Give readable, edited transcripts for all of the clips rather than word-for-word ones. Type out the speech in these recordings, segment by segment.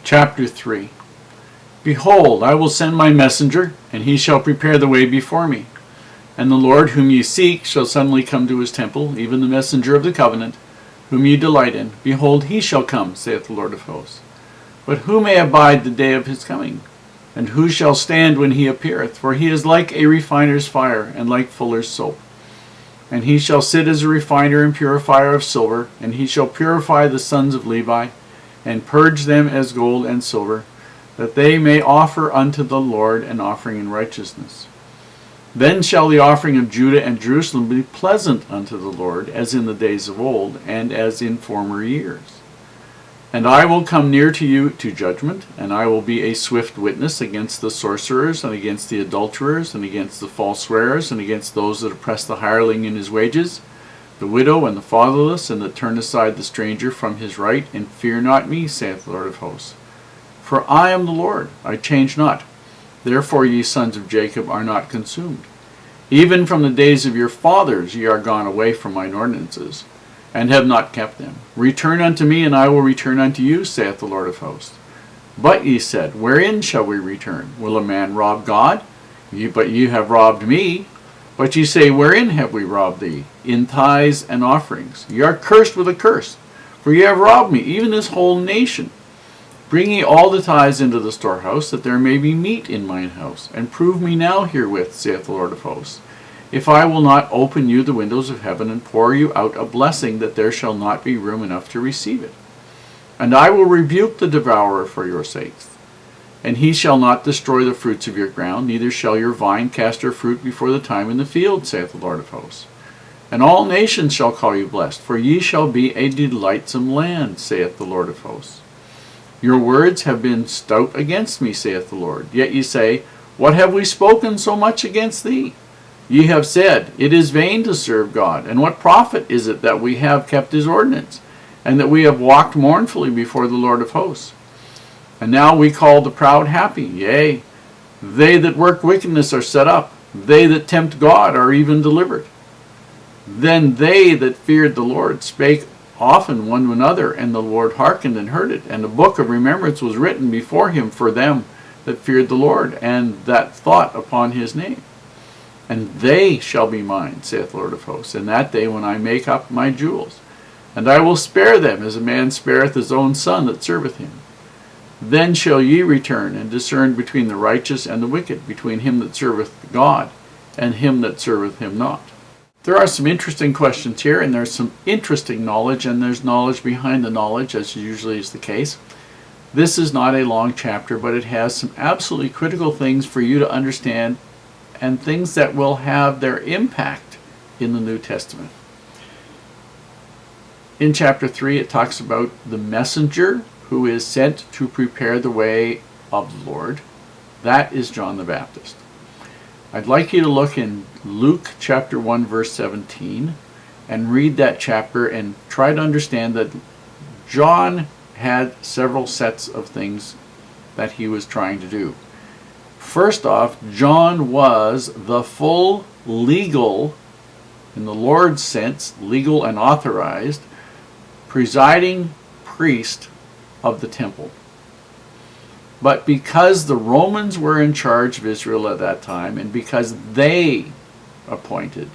Chapter 3. Behold, I will send my messenger, and he shall prepare the way before me. And the Lord whom ye seek shall suddenly come to his temple, even the messenger of the covenant, whom ye delight in. Behold, he shall come, saith the Lord of hosts. But who may abide the day of his coming? And who shall stand when he appeareth? For he is like a refiner's fire, and like fuller's soap. And he shall sit as a refiner and purifier of silver, and he shall purify the sons of Levi, and purge them as gold and silver, that they may offer unto the Lord an offering in righteousness. Then shall the offering of Judah and Jerusalem be pleasant unto the Lord, as in the days of old, and as in former years. And I will come near to you to judgment, and I will be a swift witness against the sorcerers, and against the adulterers, and against the false swearers, and against those that oppress the hireling in his wages, the widow and the fatherless, and that turn aside the stranger from his right, and fear not me, saith the Lord of hosts. For I am the Lord, I change not. Therefore ye sons of Jacob are not consumed. Even from the days of your fathers ye are gone away from mine ordinances, and have not kept them. Return unto me, and I will return unto you, saith the Lord of hosts. But ye said, wherein shall we return? Will a man rob God? But ye have robbed me. But ye say, wherein have we robbed thee? In tithes and offerings. Ye are cursed with a curse, for ye have robbed me, even this whole nation. Bring ye all the tithes into the storehouse, that there may be meat in mine house. And prove me now herewith, saith the Lord of hosts, if I will not open you the windows of heaven, and pour you out a blessing, that there shall not be room enough to receive it. And I will rebuke the devourer for your sakes. And he shall not destroy the fruits of your ground, neither shall your vine cast her fruit before the time in the field, saith the Lord of hosts. And all nations shall call you blessed, for ye shall be a delightsome land, saith the Lord of hosts. Your words have been stout against me, saith the Lord. Yet ye say, what have we spoken so much against thee? Ye have said, it is vain to serve God, and what profit is it that we have kept his ordinance, and that we have walked mournfully before the Lord of hosts? And now we call the proud happy, yea, they that work wickedness are set up, they that tempt God are even delivered. Then they that feared the Lord spake often one to another, and the Lord hearkened and heard it, and a book of remembrance was written before him for them that feared the Lord, and that thought upon his name. And they shall be mine, saith the Lord of hosts, in that day when I make up my jewels. And I will spare them, as a man spareth his own son that serveth him. Then shall ye return, and discern between the righteous and the wicked, between him that serveth God, and him that serveth him not. There are some interesting questions here, and there's some interesting knowledge, and there's knowledge behind the knowledge, as usually is the case. This is not a long chapter, but it has some absolutely critical things for you to understand, and things that will have their impact in the New Testament. In chapter 3, it talks about the messenger who is sent to prepare the way of the Lord. That is John the Baptist. I'd like you to look in Luke chapter 1 verse 17 and read that chapter and try to understand that John had several sets of things that he was trying to do. First off, John was the full legal, in the Lord's sense, legal and authorized, presiding priest of the temple. But because the Romans were in charge of Israel at that time, and because they appointed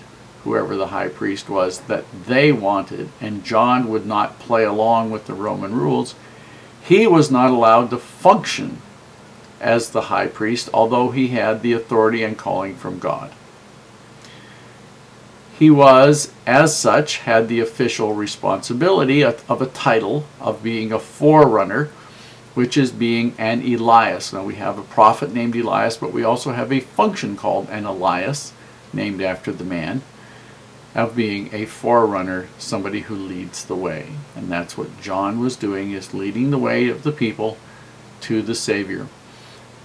whoever the high priest was that they wanted, and John would not play along with the Roman rules, he was not allowed to function as the high priest, although he had the authority and calling from God. He was, as such, had the official responsibility of a title of being a forerunner, which is being an Elias. Now we have a prophet named Elias, but we also have a function called an Elias, named after the man, of being a forerunner, somebody who leads the way. And that's what John was doing, is leading the way of the people to the Savior.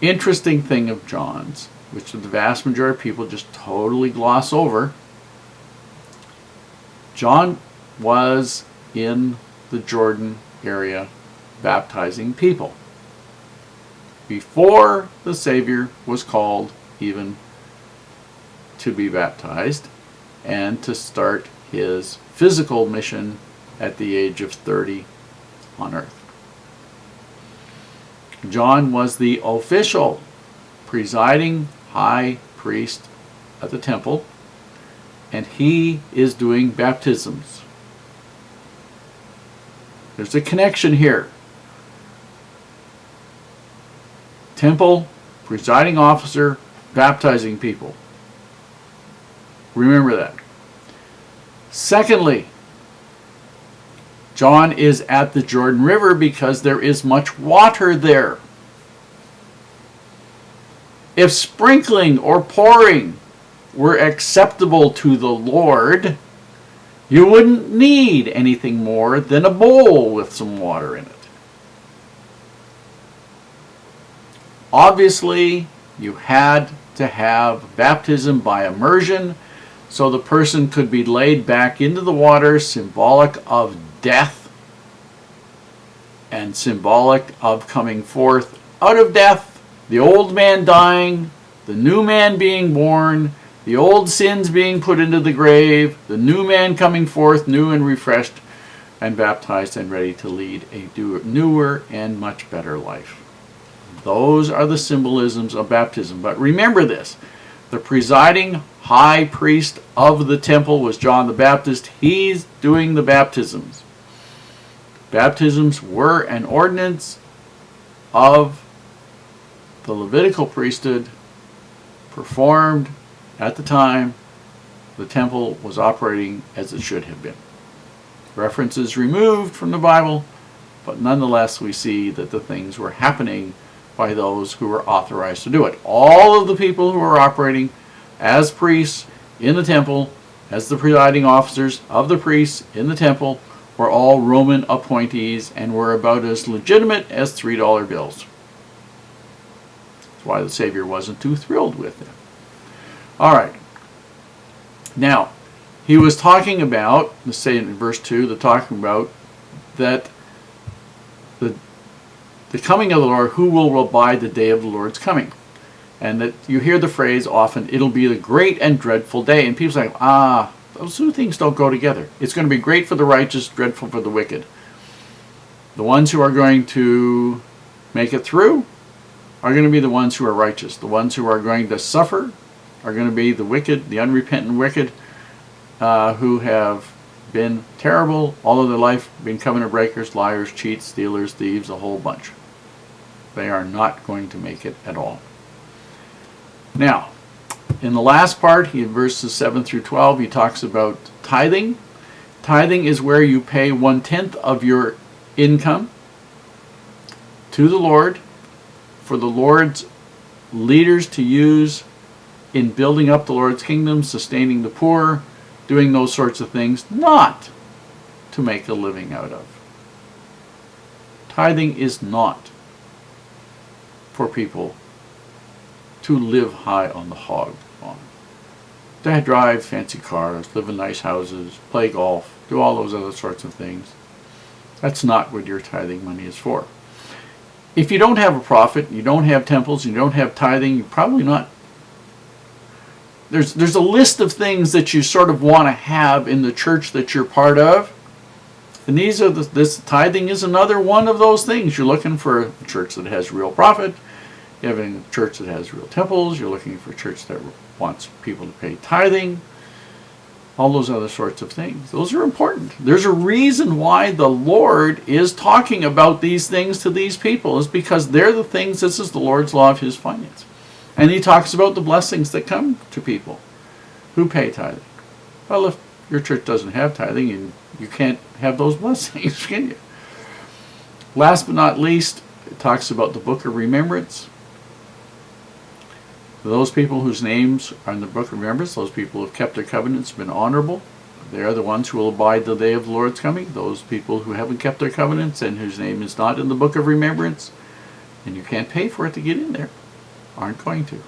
Interesting thing of John's, which the vast majority of people just totally gloss over, John was in the Jordan area baptizing people before the Savior was called even to be baptized and to start his physical mission at the age of 30 on earth. John was the official, presiding high priest at the temple, and he is doing baptisms. There's a connection here. Temple, presiding officer, baptizing people. Remember that. Secondly, John is at the Jordan River because there is much water there. If sprinkling or pouring were acceptable to the Lord, you wouldn't need anything more than a bowl with some water in it. Obviously, you had to have baptism by immersion so the person could be laid back into the water, symbolic of death and symbolic of coming forth out of death, the old man dying, the new man being born, the old sins being put into the grave, the new man coming forth new and refreshed and baptized and ready to lead a newer and much better life. Those are the symbolisms of baptism. But remember this, the presiding high priest of the temple was John the Baptist. He's doing the baptisms. Baptisms were an ordinance of the Levitical priesthood performed at the time the temple was operating as it should have been. References removed from the Bible, but nonetheless we see that the things were happening by those who were authorized to do it. All of the people who were operating as priests in the temple, as the presiding officers of the priests in the temple, were all Roman appointees and were about as legitimate as $3 bills. That's why the Savior wasn't too thrilled with them. All right. Now, he was talking about, let's say in verse 2, they're talking about that the coming of the Lord, who will abide the day of the Lord's coming? And that you hear the phrase often, it'll be the great and dreadful day. And people say, those two things don't go together. It's going to be great for the righteous, dreadful for the wicked. The ones who are going to make it through are going to be the ones who are righteous. The ones who are going to suffer are going to be the wicked, the unrepentant wicked, who have been terrible all of their life, been covenant breakers, liars, cheats, stealers, thieves, a whole bunch. They are not going to make it at all. Now, in the last part, in verses 7 through 12, he talks about tithing. Tithing is where you pay 1/10 of your income to the Lord for the Lord's leaders to use in building up the Lord's kingdom, sustaining the poor, doing those sorts of things, not to make a living out of. Tithing is not for people to live high on the hog on. They drive fancy cars, live in nice houses, play golf, do all those other sorts of things. That's not what your tithing money is for. If you don't have a prophet, you don't have temples, you don't have tithing, you're probably not. There's a list of things that you sort of want to have in the church that you're part of. And this tithing is another one of those things. You're looking for a church that has real prophet. You're having a church that has real temples. You're looking for a church that wants people to pay tithing. All those other sorts of things. Those are important. There's a reason why the Lord is talking about these things to these people. Is because they're the things, this is the Lord's law of his finance. And he talks about the blessings that come to people who pay tithing. Well, if your church doesn't have tithing, you can't have those blessings, can you? Last but not least, it talks about the book of remembrance. Those people whose names are in the book of remembrance, those people who have kept their covenants, been honorable, they are the ones who will abide the day of the Lord's coming. Those people who haven't kept their covenants and whose name is not in the book of remembrance, and you can't pay for it to get in there, aren't going to.